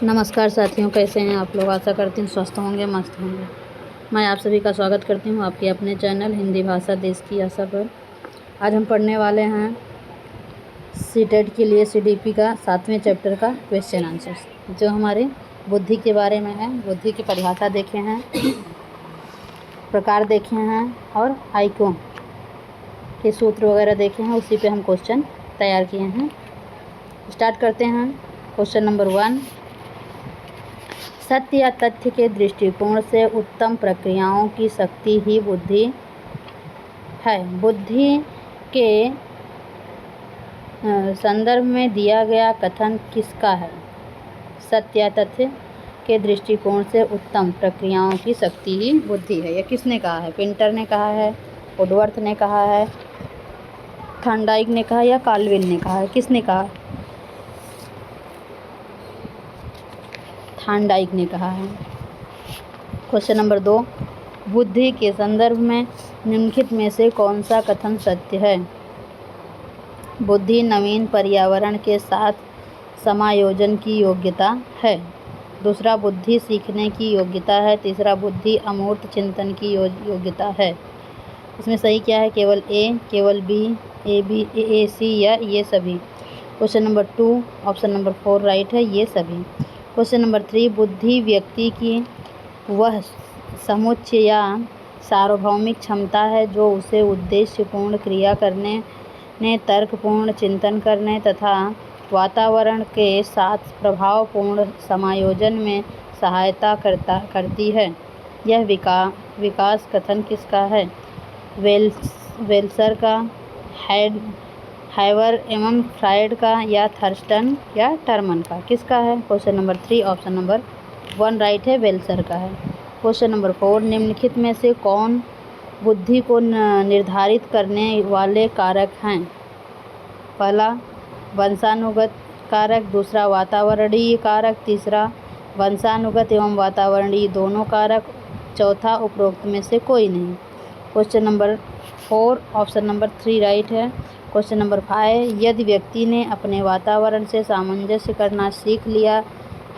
नमस्कार साथियों, कैसे हैं आप लोग। आशा करती हूँ स्वस्थ होंगे, मस्त होंगे। मैं आप सभी का स्वागत करती हूँ आपके अपने चैनल हिंदी भाषा देश की आशा पर। आज हम पढ़ने वाले हैं सीटेट के लिए सीडीपी का 7वें चैप्टर का क्वेश्चन आंसर्स, जो हमारे बुद्धि के बारे में है। बुद्धि की परिभाषा देखे हैं, प्रकार देखे हैं और आइक्यू के सूत्र वगैरह देखे हैं। उसी पे हम क्वेश्चन तैयार किए हैं। स्टार्ट करते हैं। क्वेश्चन नंबर 1, सत्य या तथ्य के दृष्टिकोण से उत्तम प्रक्रियाओं की शक्ति ही बुद्धि है। बुद्धि के संदर्भ में दिया गया कथन किसका है? सत्य या तथ्य के दृष्टिकोण से उत्तम प्रक्रियाओं की शक्ति ही बुद्धि है। यह किसने कहा है? पिंटर ने कहा है, वुडवर्थ ने कहा है, थॉर्नडाइक ने कहा या काल्विन ने कहा है? किसने कहा? थॉर्नडाइक ने कहा है। क्वेश्चन नंबर 2, बुद्धि के संदर्भ में निम्नलिखित में से कौन सा कथन सत्य है? बुद्धि नवीन पर्यावरण के साथ समायोजन की योग्यता है। दूसरा, बुद्धि सीखने की योग्यता है। तीसरा, बुद्धि अमूर्त चिंतन की योग्यता है। इसमें सही क्या है? केवल ए, केवल बी, ए बी, ए सी या ये सभी? Question number 2 option number 4 right है, ये सभी। क्वेश्चन नंबर 3, बुद्धि व्यक्ति की वह समुच्चय या सार्वभौमिक क्षमता है जो उसे उद्देश्यपूर्ण क्रिया करने, तर्कपूर्ण चिंतन करने तथा वातावरण के साथ प्रभावपूर्ण समायोजन में सहायता करती है। यह विकास कथन किसका है? वेल्सर का, हाइवर एवं फ्रायड का या थर्स्टन या टर्मन का? किसका है? Question number 3 option number 1 right है, वेल्सर का है। क्वेश्चन नंबर 4, निम्नलिखित में से कौन बुद्धि को निर्धारित करने वाले कारक हैं? पहला, वंशानुगत कारक। दूसरा, वातावरणीय कारक। तीसरा, वंशानुगत एवं वातावरणीय दोनों कारक। चौथा, उपरोक्त में से कोई नहीं। Question number 4 option number 3 right है। क्वेश्चन नंबर 5, यदि व्यक्ति ने अपने वातावरण से सामंजस्य करना सीख लिया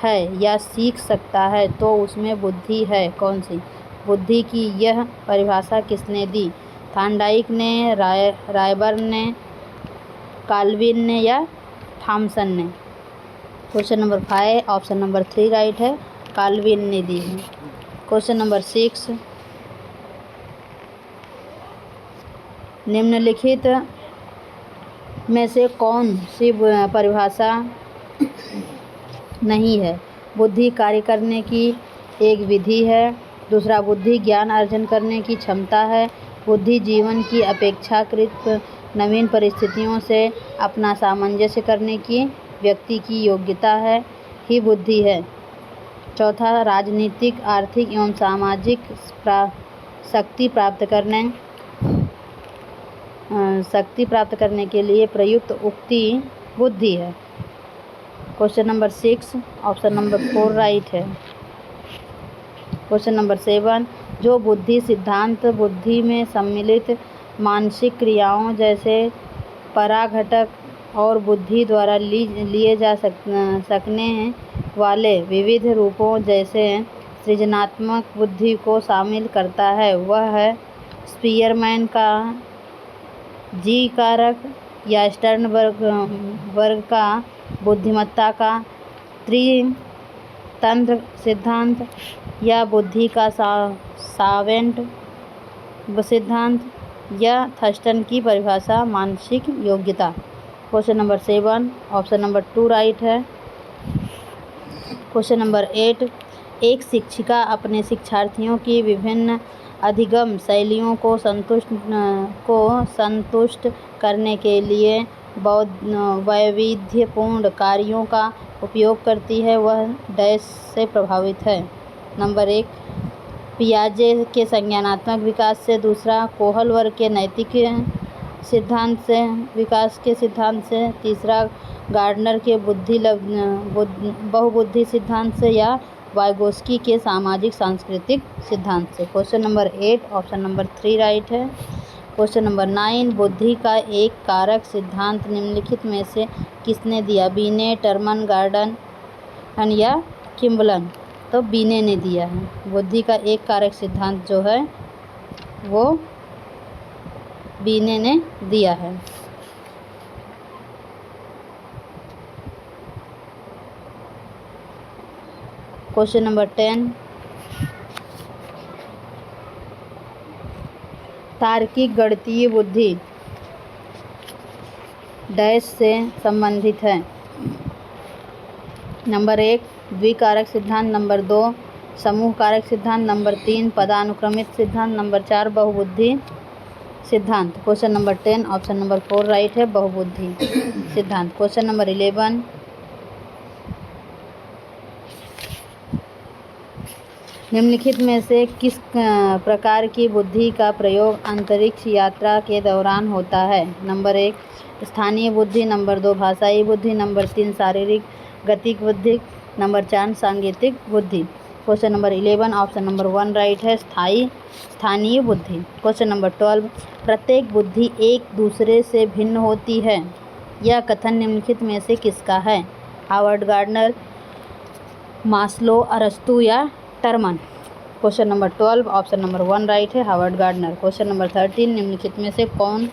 है या सीख सकता है तो उसमें बुद्धि है। कौन सी? बुद्धि की यह परिभाषा किसने दी? थॉर्नडाइक ने, रायबर्न ने, काल्विन ने या थॉमसन ने? Question number 5 option number 3 right है, काल्विन ने दी है। क्वेश्चन नंबर 6, निम्नलिखित में से कौन सी परिभाषा नहीं है? बुद्धि कार्य करने की एक विधि है। दूसरा, बुद्धि ज्ञान अर्जन करने की क्षमता है। बुद्धि जीवन की अपेक्षाकृत नवीन परिस्थितियों से अपना सामंजस्य करने की व्यक्ति की योग्यता है ही बुद्धि है। चौथा, राजनीतिक, आर्थिक एवं सामाजिक शक्ति प्राप्त करने के लिए प्रयुक्त उक्ति बुद्धि है। Question number 6 option number 4 right है। क्वेश्चन नंबर 7, जो बुद्धि सिद्धांत बुद्धि में सम्मिलित मानसिक क्रियाओं जैसे पराघटक और बुद्धि द्वारा लिए जा सकने वाले विविध रूपों जैसे सृजनात्मक बुद्धि को शामिल करता है, वह है स्पीयरमैन का जी कारक या स्टर्नबर्ग का बुद्धिमत्ता का त्रितंत्र सिद्धांत या बुद्धि का सावेंट सिद्धांत या थर्स्टन की परिभाषा मानसिक योग्यता? Question number 7 option number 2 right है। क्वेश्चन नंबर 8, एक शिक्षिका अपने शिक्षार्थियों की विभिन्न अधिगम शैलियों को संतुष्ट करने के लिए वैविध्यपूर्ण कार्यों का उपयोग करती है। वह डैश से प्रभावित है? नंबर 1, पियाजे के संज्ञानात्मक विकास से। दूसरा, कोहलवर्ग के नैतिक सिद्धांत से, विकास के सिद्धांत से। तीसरा, गार्डनर के बहुबुद्धि सिद्धांत से या वाइगोस्की के सामाजिक सांस्कृतिक सिद्धांत से? Question number 8 option number 3 right है। क्वेश्चन नंबर 9, बुद्धि का एक कारक सिद्धांत निम्नलिखित में से किसने दिया? बीने, टर्मन, गार्डन, या किम्बलन, तो बीने ने दिया है। बुद्धि का एक कारक सिद्धांत जो है वो बीने ने दिया है। क्वेश्चन नंबर 10, तार्किक गणितीय बुद्धि डैश से संबंधित है। नंबर 1 द्विकारक सिद्धांत, नंबर 2 समूह कारक सिद्धांत, नंबर 3 पदानुक्रमित सिद्धांत, नंबर 4 बहुबुद्धि सिद्धांत। Question number 10 option number 4 right है, बहुबुद्धि सिद्धांत। क्वेश्चन नंबर 11, निम्नलिखित में से किस प्रकार की बुद्धि का प्रयोग अंतरिक्ष यात्रा के दौरान होता है? नंबर 1 स्थानीय बुद्धि, नंबर 2 भाषाई बुद्धि, नंबर 3 शारीरिक गतिक बुद्धि, नंबर 4 सांगीतिक बुद्धि। Question number 11 option number 1 right है, स्थानीय बुद्धि। क्वेश्चन नंबर 12, प्रत्येक बुद्धि एक दूसरे से भिन्न होती है, यह कथन निम्नलिखित में से किसका है? हावर्ड गार्डनर, मास्लो, अरस्तू या Terman. Question number 12 option number 1 right है, हावर्ड गार्डनर। क्वेश्चन नंबर 13, निम्नलिखित में से कौन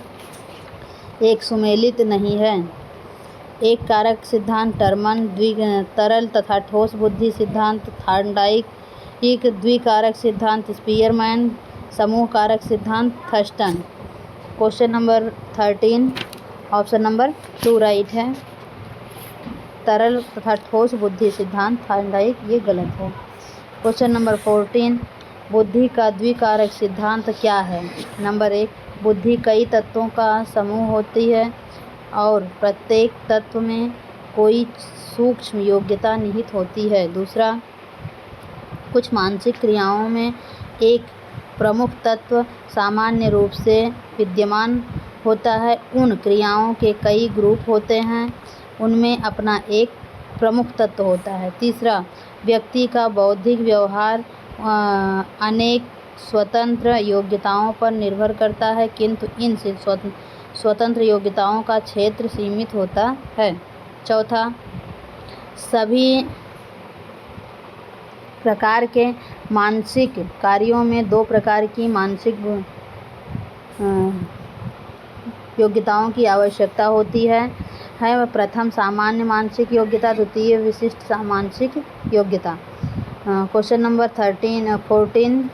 एक सुमेलित नहीं है? एक कारक सिद्धांत टर्मन, तरल तथा ठोस बुद्धि सिद्धांत थॉर्नडाइक, एक द्विकारक सिद्धांत स्पीयरमैन, समूह कारक सिद्धांत Thurston. Question number 13 option number 2 right है, तरल तथा ठोस बुद्धि सिद्धांत थॉर्नडाइक, ये गलत है। क्वेश्चन नंबर 14, बुद्धि का द्विकारक सिद्धांत क्या है? नंबर 1 बुद्धि कई तत्वों का समूह होती है और प्रत्येक तत्व में कोई सूक्ष्म योग्यता निहित होती है। दूसरा, कुछ मानसिक क्रियाओं में एक प्रमुख तत्व सामान्य रूप से विद्यमान होता है। उन क्रियाओं के कई ग्रुप होते हैं, उनमें अपना एक प्रमुख तत्व होता है। तीसरा, व्यक्ति का बौद्धिक व्यवहार अनेक स्वतंत्र योग्यताओं पर निर्भर करता है, किंतु इन स्वतंत्र योग्यताओं का क्षेत्र सीमित होता है। चौथा, सभी प्रकार के मानसिक कार्यों में 2 प्रकार की मानसिक योग्यताओं की आवश्यकता होती है। प्रथम सामान्य मानसिक योग्यता, द्वितीय विशिष्ट मानसिक योग्यता। Question number 14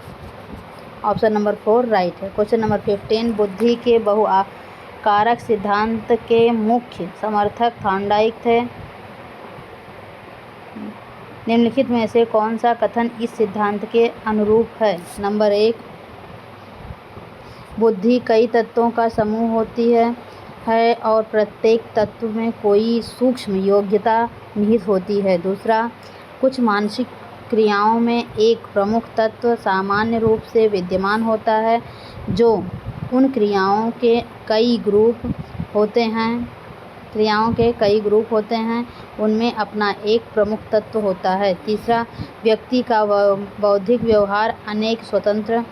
option number 4 right है। क्वेश्चन नंबर 15, बुद्धि के बहुकारक सिद्धांत के मुख्य समर्थक थॉर्नडाइक थे। निम्नलिखित में से कौन सा कथन इस सिद्धांत के अनुरूप है? नंबर 1 बुद्धि कई तत्वों का समूह होती है और प्रत्येक तत्व में कोई सूक्ष्म योग्यता निहित होती है। दूसरा, कुछ मानसिक क्रियाओं में एक प्रमुख तत्व सामान्य रूप से विद्यमान होता है, जो उन क्रियाओं के कई ग्रुप होते हैं, उनमें अपना एक प्रमुख तत्व होता है। तीसरा, व्यक्ति का बौद्धिक व्यवहार अनेक स्वतंत्र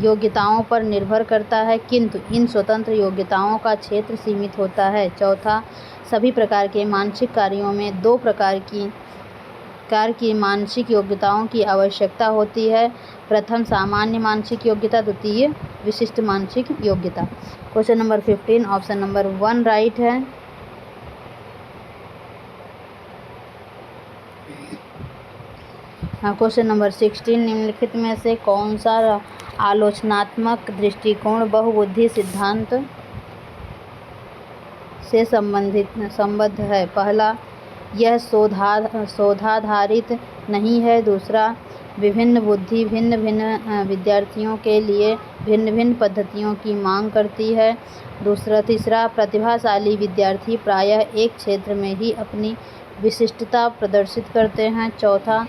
योग्यताओं पर निर्भर करता है, किंतु इन स्वतंत्र योग्यताओं का क्षेत्र सीमित होता है। चौथा, सभी प्रकार के मानसिक कार्यों में 2 प्रकार की मानसिक योग्यताओं की आवश्यकता होती है। प्रथम सामान्य मानसिक योग्यता, द्वितीय विशिष्ट मानसिक योग्यता। Question number 15 option number 1 right है। क्वेश्चन नंबर 16, निम्नलिखित में से कौन सा आलोचनात्मक दृष्टिकोण बहुबुद्धि सिद्धांत से संबद्ध है? पहला, यह शोधाधारित नहीं है। दूसरा, विभिन्न बुद्धि भिन्न भिन्न विद्यार्थियों के लिए भिन्न भिन्न पद्धतियों की मांग करती है। तीसरा, प्रतिभाशाली विद्यार्थी प्रायः एक क्षेत्र में ही अपनी विशिष्टता प्रदर्शित करते हैं। चौथा,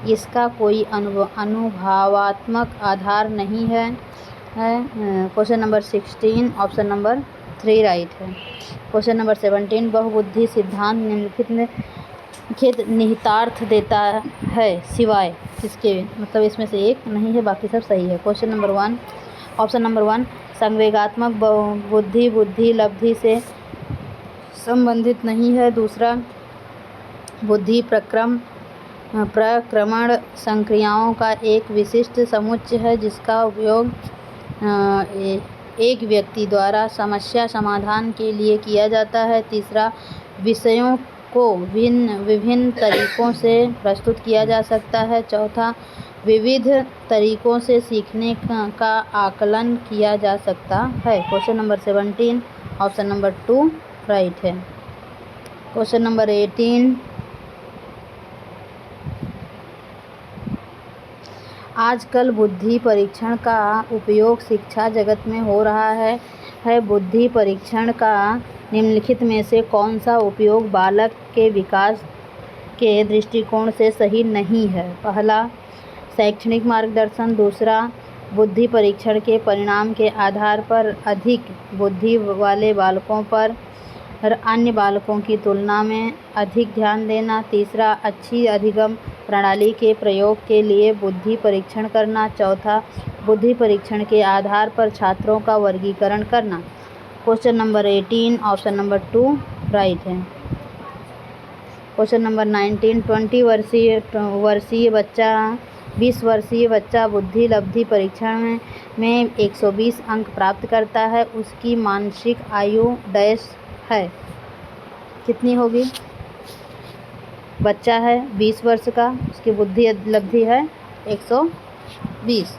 इसका कोई अनुभवात्मक आधार नहीं है। Question number 16 option number 3 right है। क्वेश्चन नंबर 17, बहुबुद्धि सिद्धांत निम्नलिखित निहितार्थ देता है सिवाय किसके? मतलब इसमें से एक नहीं है, बाकी सब सही है। क्वेश्चन नंबर 1 ऑप्शन नंबर 1 संवेगात्मक बुद्धि लब्धि से संबंधित नहीं है। दूसरा, बुद्धि प्रक्रमण संक्रियाओं का एक विशिष्ट समुच्चय है जिसका उपयोग एक व्यक्ति द्वारा समस्या समाधान के लिए किया जाता है। तीसरा, विषयों को विभिन्न तरीकों से प्रस्तुत किया जा सकता है। चौथा, विविध तरीकों से सीखने का आकलन किया जा सकता है। Question number 17 option number 2 right है। क्वेश्चन नंबर 18, आजकल बुद्धि परीक्षण का उपयोग शिक्षा जगत में हो रहा है। बुद्धि परीक्षण का निम्नलिखित में से कौन सा उपयोग बालक के विकास के दृष्टिकोण से सही नहीं है? पहला, शैक्षणिक मार्गदर्शन। दूसरा, बुद्धि परीक्षण के परिणाम के आधार पर अधिक बुद्धि वाले बालकों पर अन्य बालकों की तुलना में अधिक ध्यान देना। तीसरा, अच्छी अधिगम प्रणाली के प्रयोग के लिए बुद्धि परीक्षण करना। चौथा, बुद्धि परीक्षण के आधार पर छात्रों का वर्गीकरण करना। Question number 18 option number 2 right है। क्वेश्चन नंबर 19, 20 वर्षीय बच्चा बुद्धि लब्धि परीक्षण में 120 अंक प्राप्त करता है। उसकी मानसिक आयु डैश है, कितनी होगी? बच्चा है 20 वर्ष का, उसकी बुद्धि लब्धि है 120।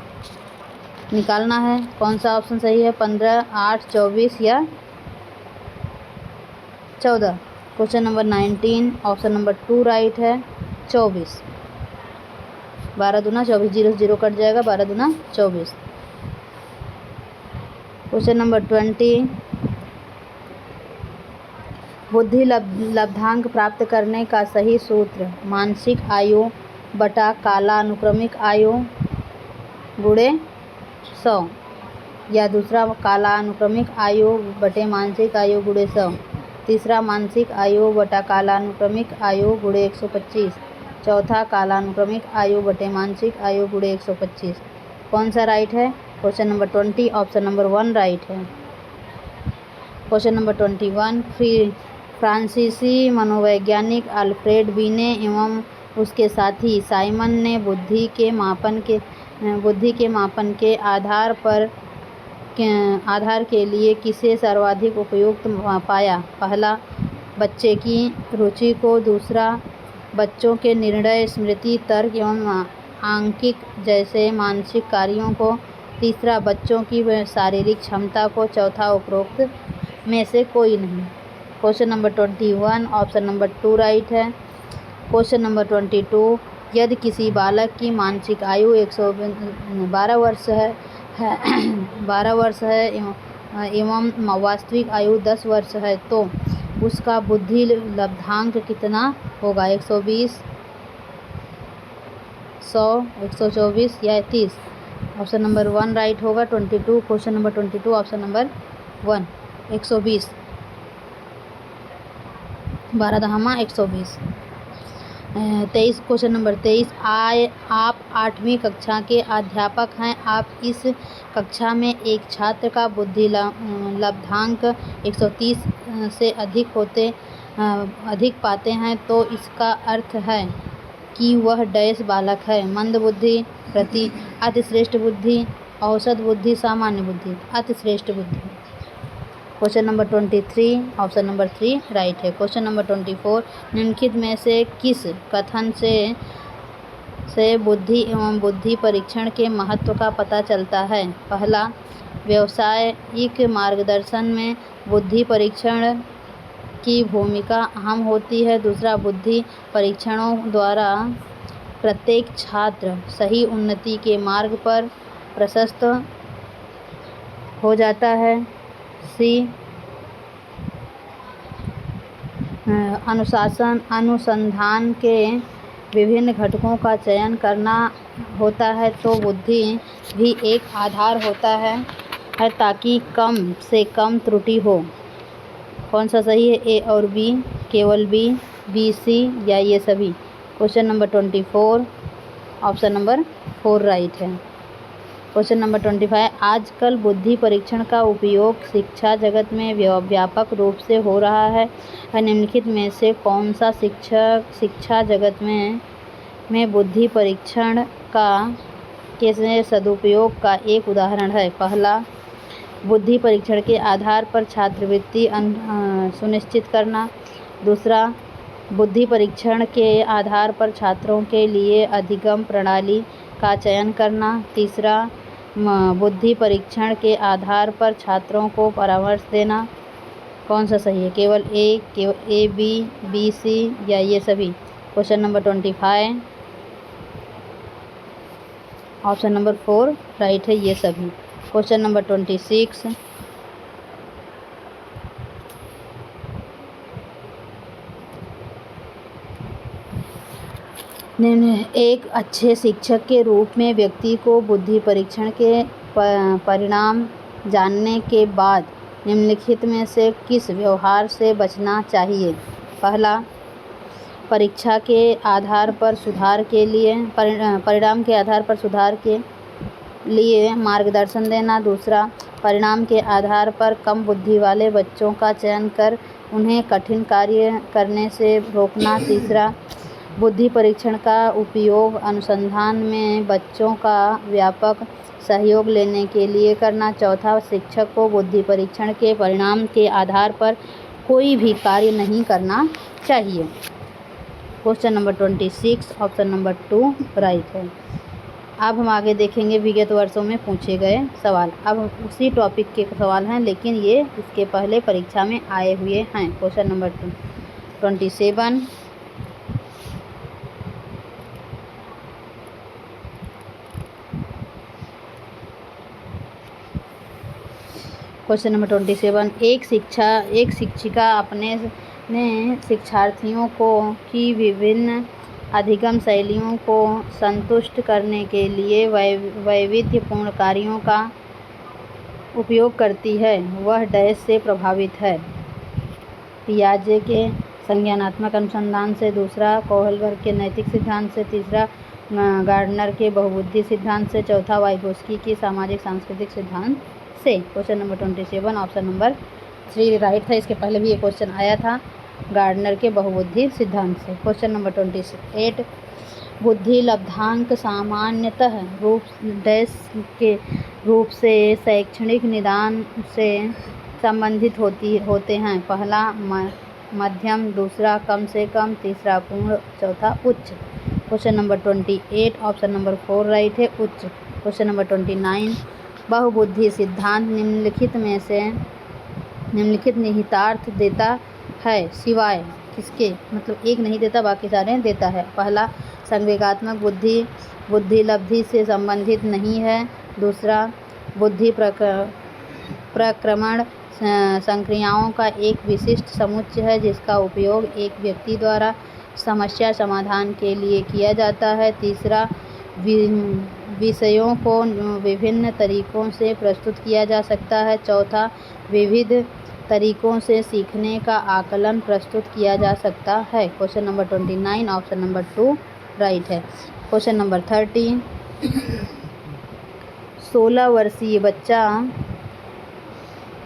निकालना है कौन सा ऑप्शन सही है, 15, 8, 24 या 14। Question number 19 option number 2 right है, 24। 12 दूना 24, 0 0 कट जाएगा, 12 दूना 24। क्वेश्चन नंबर 20, बुद्धि लब्धांक प्राप्त करने का सही सूत्र मानसिक आयु बटा कालानुक्रमिक आयु गुणे 100 या दूसरा कालानुक्रमिक आयु बटे मानसिक आयु गुणे 100। तीसरा, मानसिक आयु बटा कालानुक्रमिक आयु गुणे 125। चौथा, कालानुक्रमिक आयु बटे मानसिक आयु गुणे 125। कौन सा राइट है? Question number 20 option number 1 right है। क्वेश्चन नंबर 21, फ्रांसीसी मनोवैज्ञानिक अल्फ्रेड बीने एवं उसके साथी साइमन ने बुद्धि के मापन के आधार के लिए किसे सर्वाधिक उपयुक्त पाया? पहला, बच्चे की रुचि को। दूसरा, बच्चों के निर्णय, स्मृति, तर्क एवं आंकिक जैसे मानसिक कार्यों को। तीसरा, बच्चों की शारीरिक क्षमता को। चौथा, उपरोक्त में से कोई नहीं। Question number 21 option number 2 right है। क्वेश्चन नंबर 22, यदि किसी बालक की मानसिक आयु 112 वर्ष है एवं वास्तविक आयु 10 वर्ष है तो उसका बुद्धि लब्धांक कितना होगा? 120, 100, 124 या 30? ऑप्शन नंबर 1 राइट होगा, 22। Question number 22 option number 1 120, 12 दहमा 120। 23 question number 23, आप 8वीं कक्षा के अध्यापक हैं। आप इस कक्षा में एक छात्र का बुद्धि लब्धांक 130 से अधिक पाते हैं तो इसका अर्थ है कि वह डैश बालक है। मंद बुद्धि, अति श्रेष्ठ बुद्धि, औसत बुद्धि, सामान्य बुद्धि। अति श्रेष्ठ बुद्धि। Question number 23 option number 3 right है। क्वेश्चन नंबर 24, निम्नलिखित में से किस कथन से बुद्धि एवं बुद्धि परीक्षण के महत्व का पता चलता है? पहला, व्यावसायिक मार्गदर्शन में बुद्धि परीक्षण की भूमिका अहम होती है। दूसरा, बुद्धि परीक्षणों द्वारा प्रत्येक छात्र सही उन्नति के मार्ग पर प्रशस्त हो जाता है। सी, अनुसंधान के विभिन्न घटकों का चयन करना होता है तो बुद्धि भी एक आधार होता है ताकि कम से कम त्रुटि हो। कौन सा सही है? ए और बी, केवल बी, बी, सी या ये सभी? Question number 24 option number 4 right है। क्वेश्चन नंबर 25, आजकल बुद्धि परीक्षण का उपयोग शिक्षा जगत में व्यापक रूप से हो रहा है। निम्नलिखित में से कौन सा शिक्षा जगत में बुद्धि परीक्षण के सदुपयोग का एक उदाहरण है? पहला, बुद्धि परीक्षण के आधार पर छात्रवृत्ति सुनिश्चित करना। दूसरा, बुद्धि परीक्षण के आधार पर छात्रों के लिए अधिगम प्रणाली का चयन करना। तीसरा, बुद्धि परीक्षण के आधार पर छात्रों को परामर्श देना। कौन सा सही है? केवल ए, बी, सी या ये सभी? Question number 25, option number 4 right है, ये सभी। क्वेश्चन नंबर 26, एक अच्छे शिक्षक के रूप में व्यक्ति को बुद्धि परीक्षण के परिणाम जानने के बाद निम्नलिखित में से किस व्यवहार से बचना चाहिए? पहला, परीक्षा के आधार पर सुधार के लिए परिणाम के आधार पर सुधार के लिए मार्गदर्शन देना। दूसरा, परिणाम के आधार पर कम बुद्धि वाले बच्चों का चयन कर उन्हें कठिन कार्य करने से रोकना। तीसरा, बुद्धि परीक्षण का उपयोग अनुसंधान में बच्चों का व्यापक सहयोग लेने के लिए करना। चौथा, शिक्षक को बुद्धि परीक्षण के परिणाम के आधार पर कोई भी कार्य नहीं करना चाहिए। Question number 26, option number 2 right है। अब हम आगे देखेंगे विगत वर्षों में पूछे गए सवाल। अब उसी टॉपिक के सवाल हैं, लेकिन ये इसके पहले परीक्षा में आए हुए हैं। क्वेश्चन नंबर 27, क्वेश्चन नंबर 27, एक शिक्षिका अपने शिक्षार्थियों की विभिन्न अधिगम शैलियों को संतुष्ट करने के लिए वैविध्यपूर्ण कार्यों का उपयोग करती है। वह डैश से प्रभावित है? पियाजे के संज्ञानात्मक अनुसंधान से। दूसरा, कोहलबर्ग के नैतिक सिद्धांत से। तीसरा, गार्डनर के बहुबुद्धि सिद्धांत से। चौथा, वाइगोस्की की सामाजिक सांस्कृतिक सिद्धांत से। Question number 27, option number 3 right है। इसके पहले भी ये क्वेश्चन आया था गार्डनर के बहुबुद्धि सिद्धांत से। क्वेश्चन नंबर 28, बुद्धि लब्धांक सामान्यतः के रूप से शैक्षणिक निदान से संबंधित होते हैं। पहला, मध्यम। दूसरा, कम से कम। तीसरा, पूर्ण। चौथा, उच्च। Question number 28, option number 4 right है, उच्च। क्वेश्चन नंबर 29, बहुबुद्धि सिद्धांत निम्नलिखित निहितार्थ देता है सिवाय किसके? मतलब एक नहीं देता, बाकी सारे देता है। पहला, संवेगात्मक बुद्धि लब्धि से संबंधित नहीं है। दूसरा, बुद्धि प्रक्रमण संक्रियाओं का एक विशिष्ट समुच्चय है जिसका उपयोग एक व्यक्ति द्वारा समस्या समाधान के लिए किया जाता है। तीसरा, विषयों को विभिन्न तरीकों से प्रस्तुत किया जा सकता है। चौथा, विविध तरीकों से सीखने का आकलन प्रस्तुत किया जा सकता है। Question number 29, option number 2 right है। क्वेश्चन नंबर 30, 16 वर्षीय बच्चा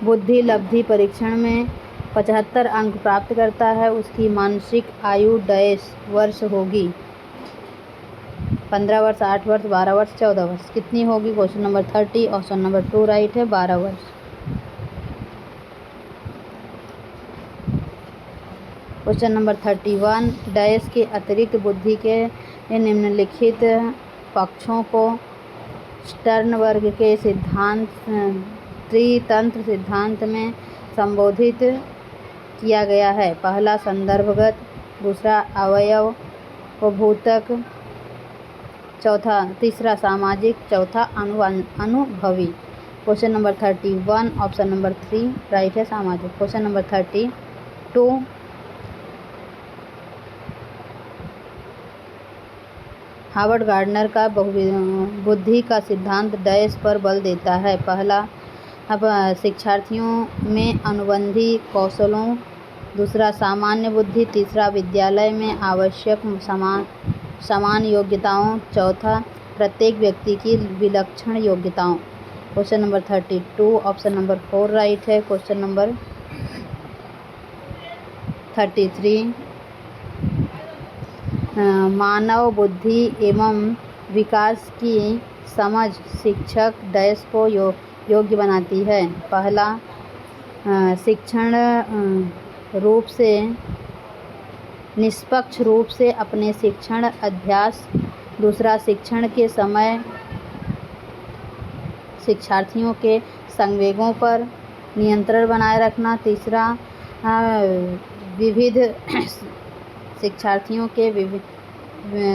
बुद्धि लब्धि परीक्षण में 75 अंक प्राप्त करता है, उसकी मानसिक आयु डैश वर्ष होगी? 15 वर्ष, 8 वर्ष, 12 वर्ष, 14 वर्ष। कितनी होगी? Question number 30, option number 2 right है, 12 वर्ष। क्वेश्चन नंबर 31, डैश के अतिरिक्त बुद्धि के निम्नलिखित पक्षों को स्टर्नबर्ग के सिद्धांत त्रितंत्र सिद्धांत में संबोधित किया गया है। पहला, संदर्भगत। दूसरा, अवयवभूतक। तीसरा, सामाजिक। चौथा, अनुभवी। Question number 31, option number 3 right है, सामाजिक। क्वेश्चन नंबर 32, हार्वर्ड गार्डनर का बुद्धि का सिद्धांत डैश पर बल देता है? पहला, अब शिक्षार्थियों में अनुबंधी कौशलों। दूसरा, सामान्य बुद्धि। तीसरा, विद्यालय में आवश्यक समान योग्यताओं। चौथा, प्रत्येक व्यक्ति की विलक्षण योग्यताओं। Question number 32 option number 4 right है। क्वेश्चन नंबर 33 मानव बुद्धि एवं विकास की समझ शिक्षक डैश को योग्य बनाती है। पहला, शिक्षण रूप से निष्पक्ष रूप से अपने शिक्षण अभ्यास। दूसरा, शिक्षण के समय शिक्षार्थियों के संवेगों पर नियंत्रण बनाए रखना। तीसरा, विविध शिक्षार्थियों के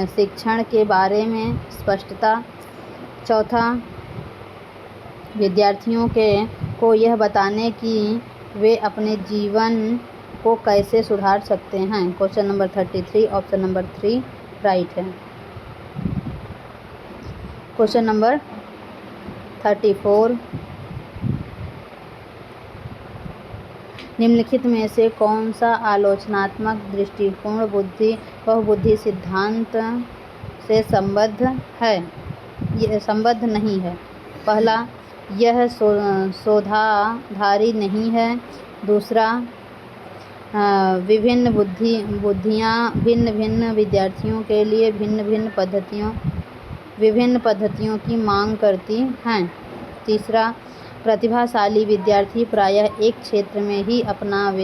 शिक्षण के बारे में स्पष्टता। चौथा, विद्यार्थियों को यह बताने कि वे अपने जीवन को कैसे सुधार सकते हैं। Question number 33 option number 3 right है। क्वेश्चन नंबर 34 निम्नलिखित में से कौन सा आलोचनात्मक दृष्टिकोण बहुबुद्धि सिद्धांत से संबद्ध नहीं है। पहला, यह शोधाधारी नहीं है। दूसरा, विभिन्न बुद्धियाँ भिन्न विद्यार्थियों के लिए विभिन्न पद्धतियों की मांग करती हैं। तीसरा, प्रतिभाशाली विद्यार्थी प्रायः एक क्षेत्र में ही अपनी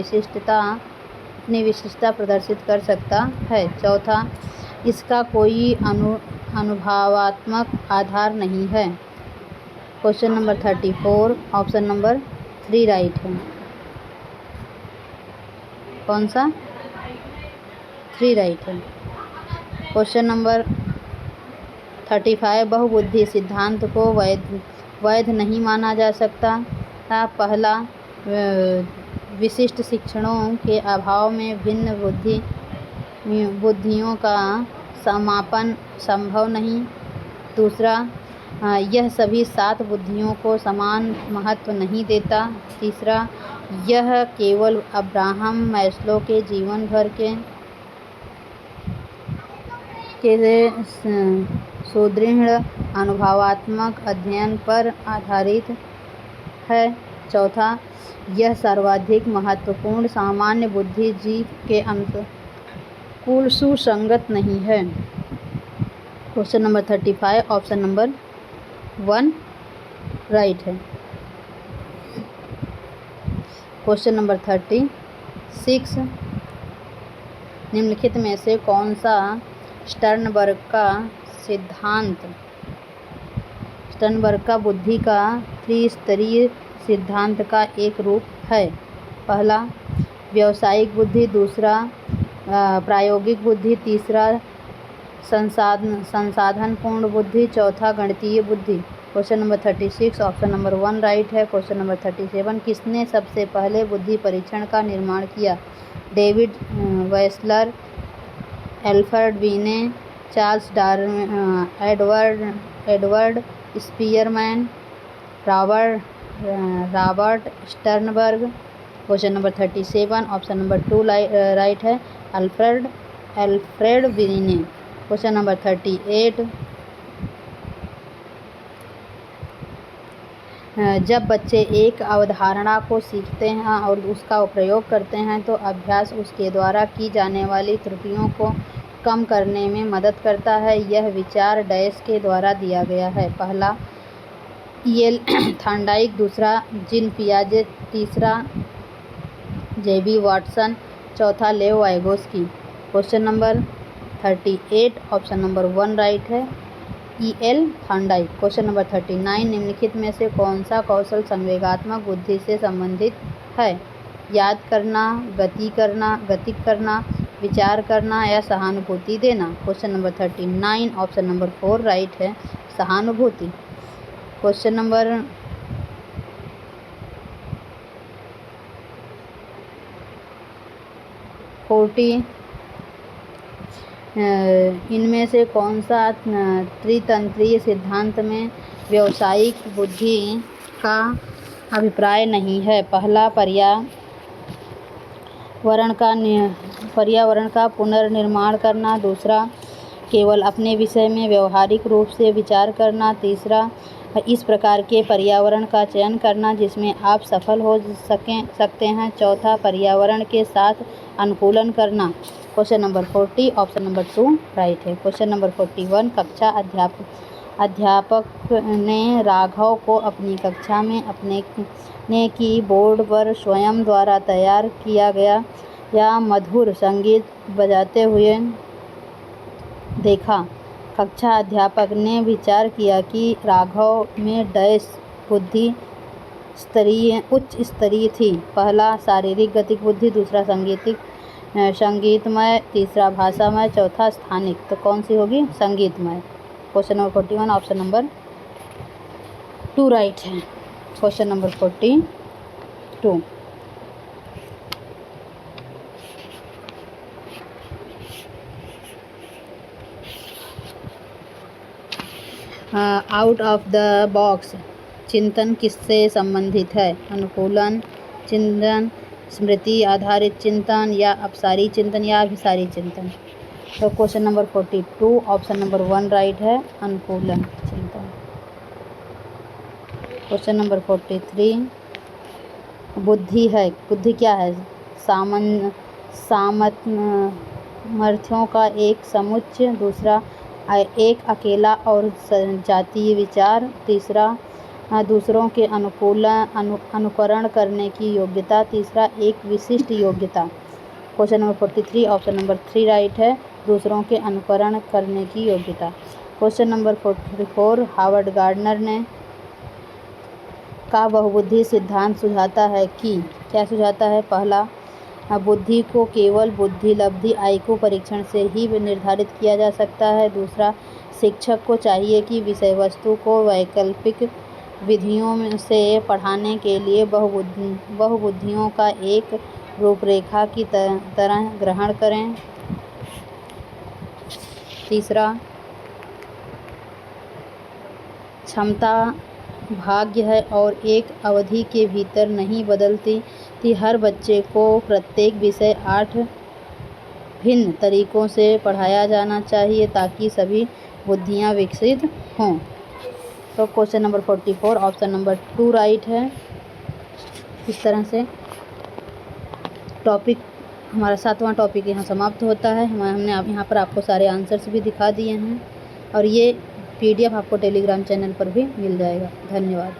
विशिष्टता प्रदर्शित कर सकता है। चौथा, इसका कोई अनुभवात्मक आधार नहीं है। Question number 34 option number 3 right है। कौन सा? 3 राइट है। क्वेश्चन नंबर 35 बहुबुद्धि सिद्धांत को वैध नहीं माना जा सकता। पहला, विशिष्ट शिक्षणों के अभाव में भिन्न बुद्धियों का समापन संभव नहीं। दूसरा, यह सभी 7 बुद्धियों को समान महत्व नहीं देता। तीसरा, यह केवल अब्राहम मैस्लो के जीवन भर के सुदृढ़ अनुभवात्मक अध्ययन पर आधारित है। चौथा, यह सर्वाधिक महत्वपूर्ण सामान्य बुद्धि जीव के अनुकूल सुसंगत नहीं है। Question number 35 option number 1 right है। क्वेश्चन नंबर 36 निम्नलिखित में से कौन सा स्टर्नबर्ग का बुद्धि का त्रिस्तरीय सिद्धांत का एक रूप है। पहला, व्यावसायिक बुद्धि। दूसरा, प्रायोगिक बुद्धि। तीसरा, संसाधनपूर्ण बुद्धि। चौथा, गणितीय बुद्धि। Question number 36 option number 1 right है। क्वेश्चन नंबर 37 किसने सबसे पहले बुद्धि परीक्षण का निर्माण किया? डेविड वेस्लर, एल्फ्रेड बीने, Charles Darwin, Edward Spearman, Robert Sternberg. Question number 37 option number 2 right है, एल्फ्रेड बीने। क्वेश्चन नंबर 38 जब बच्चे एक अवधारणा को सीखते हैं और उसका प्रयोग करते हैं तो अभ्यास उसके द्वारा की जाने वाली त्रुटियों को कम करने में मदद करता है। यह विचार डैश के द्वारा दिया गया है। पहला, ईएल थॉर्नडाइक। दूसरा, जीन पियाजे। तीसरा, जेबी वाटसन। चौथा, लेओ Vygotsky. Question number 38 option number 1 right है, ईएल थॉर्नडाइक। क्वेश्चन नंबर 39 निम्नलिखित में से कौन सा कौशल संवेगात्मक बुद्धि से संबंधित है? याद करना, गति करना, विचार करना या सहानुभूति देना। Question number 39 option number 4 right है, सहानुभूति। क्वेश्चन नंबर 40 इनमें से कौन सा त्रितंत्रीय सिद्धांत में व्यावसायिक बुद्धि का अभिप्राय नहीं है? पहला, पर्यावरण का पुनर्निर्माण करना। दूसरा, केवल अपने विषय में व्यवहारिक रूप से विचार करना। तीसरा, इस प्रकार के पर्यावरण का चयन करना जिसमें आप सफल हो सकते हैं। चौथा, पर्यावरण के साथ अनुकूलन करना। Question number 40 option number 2 right है। क्वेश्चन नंबर 41, कक्षा अध्यापक ने राघव को अपनी कक्षा में अपने कीबोर्ड पर स्वयं द्वारा तैयार किया गया या मधुर संगीत बजाते हुए देखा। कक्षा अध्यापक ने विचार किया कि राघव में डैश बुद्धि उच्च स्तरीय थी। पहला, शारीरिक गतिक बुद्धि, दूसरा संगीतमय, तीसरा भाषामय, चौथा स्थानिक। तो कौन सी होगी? संगीतमय। Question number 41 option number 2 right है। Question number 42, out of the box चिंतन किससे संबंधित है? अनुकूलन चिंतन, स्मृति आधारित चिंतन, या अपसारी चिंतन, या अभिसारी चिंतन। तो question number 42 option number 1 right है, अनुकूलन चिंतन। क्वेश्चन नंबर 43, बुद्धि है, बुद्धि क्या है? सामर्थ्यों का एक समुच्चय, दूसरा एक अकेला और जातीय विचार, तीसरा दूसरों के अनुकरण करने की योग्यता, तीसरा एक विशिष्ट योग्यता। Question number 43 option number 3 right है, दूसरों के अनुकरण करने की योग्यता। क्वेश्चन नंबर 44, हार्वर्ड गार्डनर ने का बहुबुद्धि सिद्धांत सुझाता है कि क्या सुझाता है? पहला, बुद्धि को केवल बुद्धि लब्धि IQ परीक्षण से ही निर्धारित किया जा सकता है। दूसरा, शिक्षक को चाहिए कि विषय वस्तु को वैकल्पिक विधियों से पढ़ाने के लिए बहुबुद्धियों का एक रूपरेखा की तरह ग्रहण करें। तीसरा, क्षमता भाग्य है और एक अवधि के भीतर नहीं बदलती थी। हर बच्चे को प्रत्येक विषय 8 भिन्न तरीकों से पढ़ाया जाना चाहिए ताकि सभी बुद्धियां विकसित हों। तो question number 44 option number 2 right है। इस तरह से टॉपिक हमारा 7वां टॉपिक यहाँ समाप्त होता है। हमने यहाँ पर आपको सारे आंसर्स भी दिखा दिए हैं और ये PDF आपको टेलीग्राम चैनल पर भी मिल जाएगा। धन्यवाद।